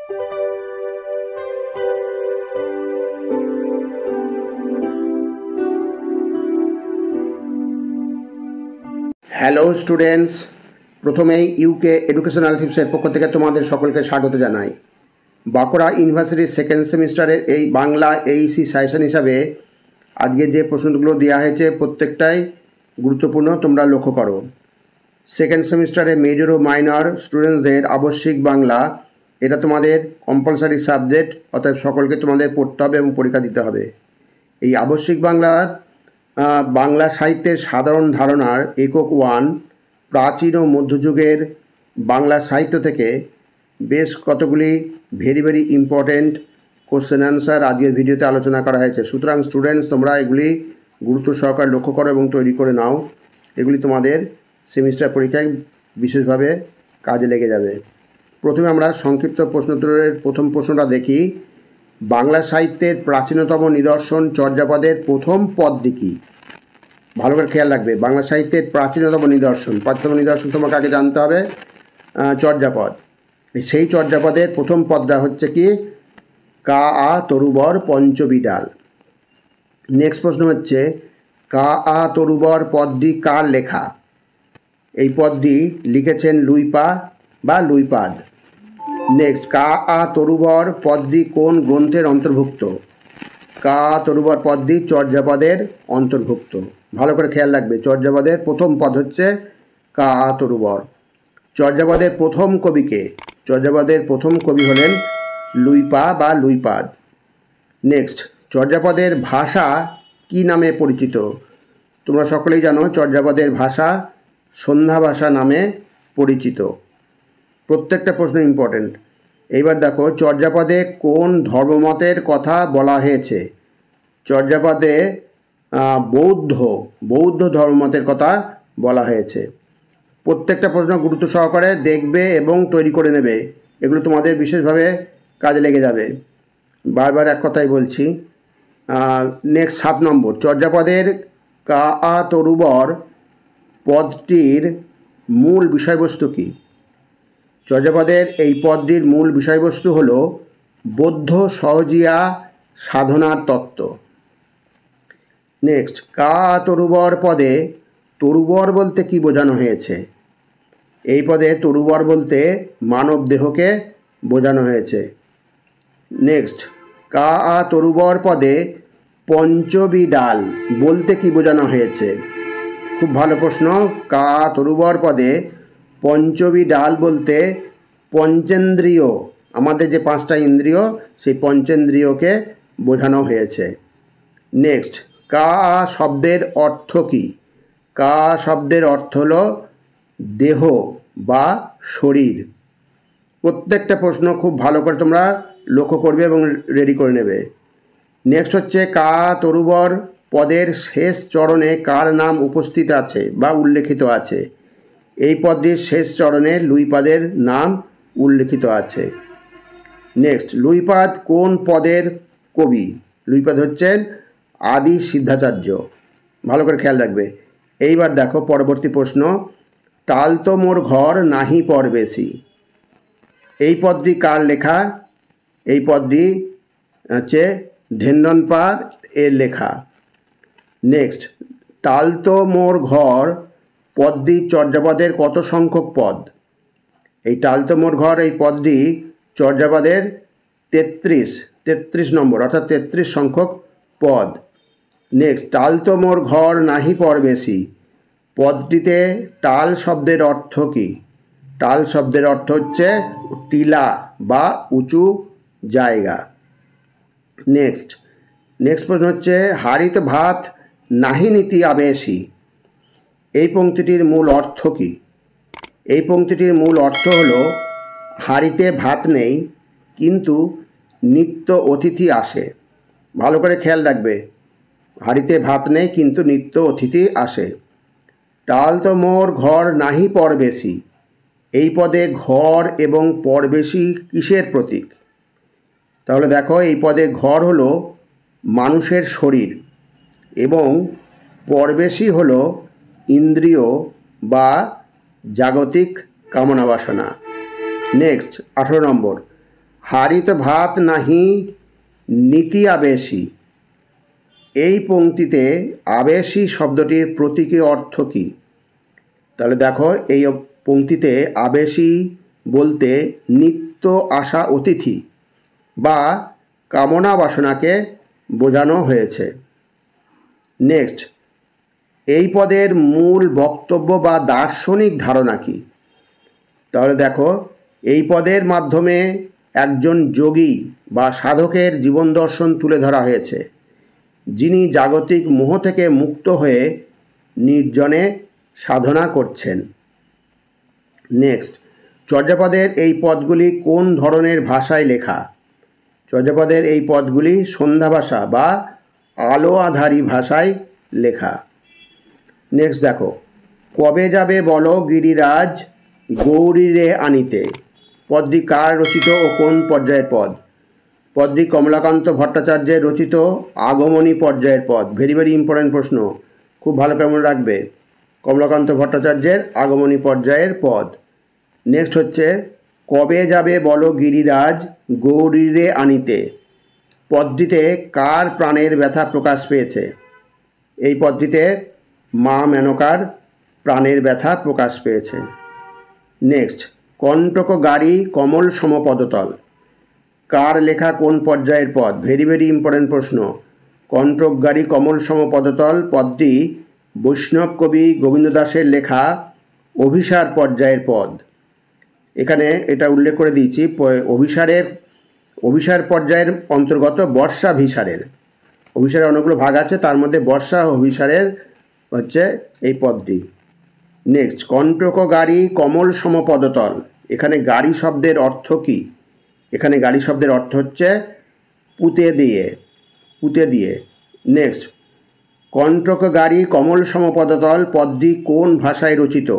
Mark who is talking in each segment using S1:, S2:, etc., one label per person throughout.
S1: Hello students, প্রথমেই UK educational টিপসের পক্ষ থেকে তোমাদের সকলকে স্বাগত জানাই। বাঁকুড়া ইউনিভার্সিটির সেকেন্ড সেমিস্টারের এই বাংলা এইসি সাজেশন হিসাবে আজকে যে প্রশ্নগুলো দেওয়া হয়েছে প্রত্যেকটাই গুরুত্বপূর্ণ, তোমরা লক্ষ্য করো। সেকেন্ড সেমিস্টারে মেজর ও মাইনর স্টুডেন্টসদের আবশ্যিক বাংলা, এটা তোমাদের কম্পালসারি সাবজেক্ট, অতএব সকলকে তোমাদের পড়তে হবে এবং পরীক্ষা দিতে হবে। এই আবশ্যিক বাংলার বাংলা সাহিত্যের সাধারণ ধারণার একক 1, প্রাচীন ও মধ্যযুগের বাংলা সাহিত্য থেকে বেশ কতগুলি ভেরি ইম্পর্টেন্ট কোশ্চেন অ্যান্সার আজকের ভিডিওতে আলোচনা করা হয়েছে। সুতরাং স্টুডেন্টস, তোমরা এগুলি গুরুত্ব সহকারে লক্ষ্য করো এবং তৈরি করে নাও। এগুলি তোমাদের সেমিস্টার পরীক্ষায় বিশেষভাবে কাজে লেগে যাবে। প্রথমে আমরা সংক্ষিপ্ত প্রশ্নোত্তরের প্রথম প্রশ্নটা দেখি। বাংলা সাহিত্যের প্রাচীনতম নিদর্শন চর্যাপদের প্রথম পদটি কী? ভালো করে খেয়াল রাখবে। বাংলা সাহিত্যের প্রাচীনতম নিদর্শন তোমাকে আগে জানতে হবে চর্যাপদ। সেই চর্যাপদের প্রথম পদটা হচ্ছে কি? কা আ তরুবর পঞ্চবিডাল। নেক্সট প্রশ্ন হচ্ছে, কা আ তরুবর পদটি কার লেখা? এই পদটি লিখেছেন লুইপা বা লুইপাদ। নেক্সট, কা আ তরুবর পদটি কোন গ্রন্থের অন্তর্ভুক্ত? কা তরুবর পদটি চর্যাপদের অন্তর্ভুক্ত। ভালো করে খেয়াল রাখবে, চর্যাপদের প্রথম পদ হচ্ছে কা আ তরুবর। চর্যাপদের প্রথম কবিকে? চর্যাপদের প্রথম কবি হলেন লুইপা বা লুইপাদ। নেক্সট, চর্যাপদের ভাষা কি নামে পরিচিত? তোমরা সকলেই জানো চর্যাপদের ভাষা সন্ধ্যা ভাষা নামে পরিচিত। প্রত্যেকটা প্রশ্ন ইম্পর্টেন্ট। এইবার দেখো, চর্যাপদে কোন ধর্মমতের কথা বলা হয়েছে? চর্যাপদে বৌদ্ধ ধর্মমতের কথা বলা হয়েছে। প্রত্যেকটা প্রশ্ন গুরুত্ব সহকারে দেখবে এবং তৈরি করে নেবে, এগুলো তোমাদের বিশেষভাবে কাজে লেগে যাবে। বারবার এক কথাই বলছি। নেক্সট 7 নম্বর, চর্যাপদের কা আ তরুবর পদটির মূল বিষয়বস্তু কী? চর্যাপদের এই পদটির মূল বিষয়বস্তু হল বৌদ্ধ সহজিয়া সাধনার তত্ত্ব। নেক্সট, কা তরুবর পদে তরুবর বলতে কি বোঝানো হয়েছে? এই পদে তরুবর বলতে মানব দেহকে বোঝানো হয়েছে। নেক্সট, কা তরুবর পদে পঞ্চবিডাল বলতে কি বোঝানো হয়েছে? খুব ভালো প্রশ্ন। কা তরুবর পদে পঞ্চবিডাল বলতে পঞ্চেন্দ্রিয়, আমাদের যে 5টা ইন্দ্রিয়, সেই পঞ্চেন্দ্রিয়কে বোঝানো হয়েছে। নেক্সট, কা শব্দের অর্থ কী? কা শব্দের অর্থ হলো দেহ বা শরীর। প্রত্যেকটা প্রশ্ন খুব ভালো করে তোমরা লক্ষ্য করবে এবং রেডি করে নেবে। নেক্সট হচ্ছে, কা তরুবর পদের শেষ চরণে কার নাম উপস্থিত আছে বা উল্লেখিত আছে? এই পদটির শেষ চরণে লুইপাদের নাম উল্লেখিত আছে। নেক্সট, লুইপাদ কোন পদের কবি? লুইপাদ হচ্ছেন আদি সিদ্ধাচার্য। ভালো করে খেয়াল রাখবে। এইবার দেখো পরবর্তী প্রশ্ন, টাল তো মোর ঘর নাহি পর বেশি। এই পদটি কার লেখা? এই পদটি হচ্ছে ঢেন্ডনপাড় এর লেখা। নেক্সট, টাল তো মোর ঘর পদটি চর্যাপদের কত সংখ্যক পদ? এই টাল তো মোর ঘর এই পদটি চর্যাপদের 33 নম্বর, অর্থাৎ 33 সংখ্যক পদ। নেক্সট, টাল তো মোর ঘর নাহি পর বেশি পদটিতে টাল শব্দের অর্থ কী? টাল শব্দের অর্থ হচ্ছে টিলা বা উঁচু জায়গা। নেক্সট প্রশ্ন হচ্ছে, হাড়িতে ভাত নাহি নীতি আবেশি। এই পংক্তিটির মূল অর্থ কী? এই পংক্তিটির মূল অর্থ হলো, হাড়িতে ভাত নেই কিন্তু নিত্য অতিথি আসে। ভালো করে খেয়াল রাখবে, হাড়িতে ভাত নেই কিন্তু নিত্য অতিথি আসে। টাল তো মোর ঘর নাহি পর বেশি, এই পদে ঘর এবং পরবেশী কিসের প্রতীক? তাহলে দেখো, এই পদে ঘর হলো মানুষের শরীর এবং পরবেশী হলো ইন্দ্রিয় বা জাগতিক কামনা বাসনা। নেক্সট 18 নম্বর, হারিত ভাত নাহি নীতি আবেশী, এই পংক্তিতে আবেশী শব্দটির প্রতীকী অর্থ কী? তাহলে দেখো, এই পংক্তিতে আবেশী বলতে নিত্য আসা অতিথি বা কামনা বাসনাকে বোঝানো হয়েছে। নেক্সট, এই পদের মূল বক্তব্য বা দার্শনিক ধারণা কী? তাহলে দেখো, এই পদের মাধ্যমে একজন যোগী বা সাধকের জীবন দর্শন তুলে ধরা হয়েছে, যিনি জাগতিক মোহ থেকে মুক্ত হয়ে নির্জনে সাধনা করছেন। নেক্সট, চর্যাপদের এই পদগুলি কোন ধরনের ভাষায় লেখা? চর্যাপদের এই পদগুলি সন্ধ্যা ভাষা বা আলো আধারী ভাষায় লেখা। নেক্সট দেখো, কবে যাবে বলো গিরিরাজ গৌরীরে আনিতে, পদটি কার রচিত ও কোন পর্যায়ের পদ? পদটি কমলাকান্ত ভট্টাচার্যের রচিত আগমনী পর্যায়ের পদ। ভেরি ভেরি ইম্পর্ট্যান্ট প্রশ্ন, খুব ভালো করে মনে রাখবে, কমলাকান্ত ভট্টাচার্যের আগমনী পর্যায়ের পদ। নেক্সট হচ্ছে, কবে যাবে বলো গিরিরাজ গৌরীরে আনিতে, পদটিতে কার প্রাণের ব্যথা প্রকাশ পেয়েছে? এই পদটিতে মা মেনকার প্রাণের ব্যথা প্রকাশ পেয়েছে। নেক্সট, কণ্টক গাড়ি কমল সমপদতল, কার লেখা কোন পর্যায়ের পদ? ভেরি ভেরি ইম্পর্ট্যান্ট প্রশ্ন, কণ্টক গাড়ি কমল সমপদতল পদটি বৈষ্ণব কবি গোবিন্দ দাসের লেখা অভিসার পর্যায়ের পদ। এখানে এটা উল্লেখ করে দিয়েছি, অভিসার পর্যায়ের অন্তর্গত বর্ষাভিসারের, অভিসারের অনেকগুলো ভাগ আছে, তার মধ্যে বর্ষা অভিসারের হচ্ছে এই পদটি। নেক্সট, কণ্টক গাড়ি কমল সমপদতল, এখানে গাড়ি শব্দের অর্থ কী? এখানে গাড়ি শব্দের অর্থ হচ্ছে পুঁতে দিয়ে। নেক্সট, কণ্টক গাড়ি কমল সমপদতল পদটি কোন ভাষায় রচিত?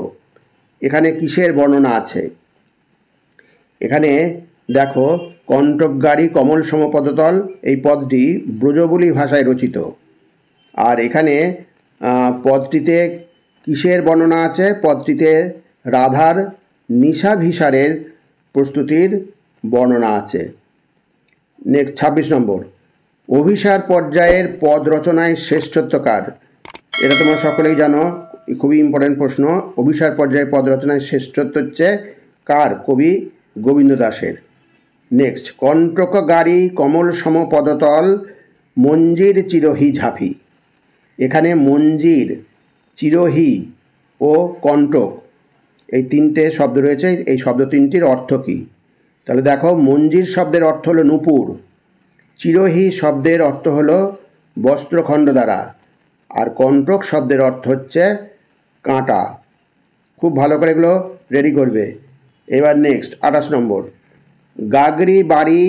S1: এখানে কিসের বর্ণনা আছে? এখানে দেখো, কণ্টক গাড়ি কমল সমপদতল এই পদটি ব্রজবুলি ভাষায় রচিত। আর এখানে পদটিতে কিসের বর্ণনা আছে? পদটিতে রাধার নিশাভিসারের প্রস্তুতির বর্ণনা আছে। নেক্সট 26 নম্বর, অভিসার পর্যায়ের পদ রচনায় শ্রেষ্ঠত্ব কার? এটা তোমরা সকলেই জানো, খুবই ইম্পর্ট্যান্ট প্রশ্ন। অভিসার পর্যায়ে পদ রচনায় শ্রেষ্ঠত্ব হচ্ছে কার? কবি গোবিন্দ দাসের। নেক্সট, কণ্টক গাড়ি কমল সমপদতল মঞ্জির চিরহি ঝাঁপি, এখানে মঞ্জির, চিরহি ও কণ্টক এই তিনটে শব্দ রয়েছে, এই শব্দ তিনটির অর্থ কী? তাহলে দেখো, মঞ্জির শব্দের অর্থ হলো নূপুর, চিরহি শব্দের অর্থ হলো বস্ত্রখণ্ড দ্বারা, আর কণ্টক শব্দের অর্থ হচ্ছে কাঁটা। খুব ভালো করে এগুলো রেডি করবে। এবার নেক্সট 28 নম্বর, গাগরি বাড়ি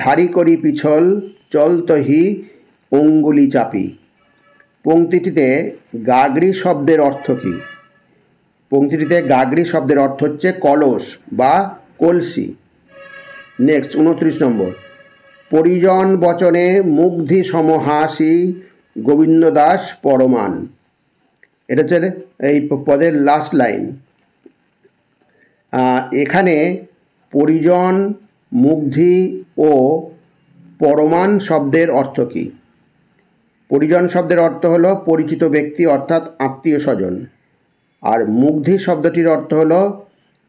S1: ধারি করি পিছল চলতহি অঙ্গুলি চাপি, পংক্তিটিতে গাগরি শব্দের অর্থ কী? পংক্তিটিতে গাগরি শব্দের অর্থ হচ্ছে কলস বা কলসি। নেক্সট 29 নম্বর, পরিজন বচনে মুগ্ধি সমহাসি গোবিন্দ দাস পরমান, এটা হচ্ছে এই পদের লাস্ট লাইন। এখানে পরিজন, মুগ্ধি ও পরমান শব্দের অর্থ কী? পরিজন শব্দের অর্থ হলো পরিচিত ব্যক্তি অর্থাৎ আত্মীয় স্বজন, আর মুগ্ধি শব্দটির অর্থ হলো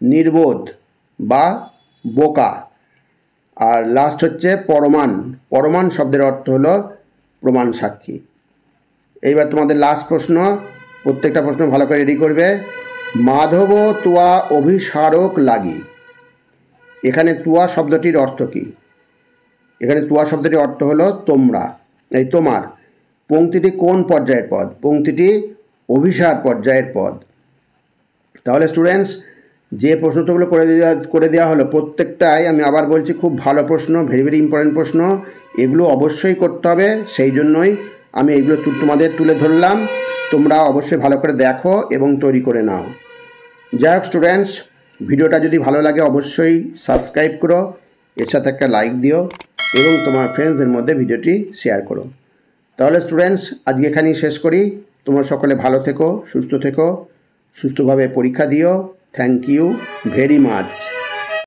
S1: নির্বোধ বা বোকা, আর লাস্ট হচ্ছে পরমান, পরমান শব্দের অর্থ হলো প্রমাণ সাক্ষী। এইবার তোমাদের লাস্ট প্রশ্ন, প্রত্যেকটা প্রশ্ন ভালো করে রেডি করবে। মাধব তুয়া অভিসারক লাগি, এখানে তুয়া শব্দটির অর্থ কী? এখানে তুয়া শব্দটির অর্থ হলো তোমরা, এই তোমার। পংক্তিটি কোন পর্যায়ের পদ? পংক্তিটি অভিসার পর্যায়ের পদ। তাহলে স্টুডেন্টস, যে প্রশ্নগুলো করে দেওয়া হলো প্রত্যেকটাই, আমি আবার বলছি, খুব ভালো প্রশ্ন, ভেরি ভেরি ইম্পর্টেন্ট প্রশ্ন, এগুলো অবশ্যই করতে হবে। সেই জন্যই আমি এগুলো তোমাদের তুলে ধরলাম। তোমরা অবশ্যই ভালো করে দেখো এবং তৈরি করে নাও। যাই হোক স্টুডেন্টস, ভিডিওটা যদি ভালো লাগে অবশ্যই সাবস্ক্রাইব করো, এর সাথে একটা লাইক দিও এবং তোমার ফ্রেন্ডসদের মধ্যে ভিডিওটি শেয়ার করো। তাহলে স্টুডেন্টস, আজকে এখানেই শেষ করি। তোমরা সকলে ভালো থেকো, সুস্থ থেকো, সুস্থভাবে পরীক্ষা দিও। Thank you very much.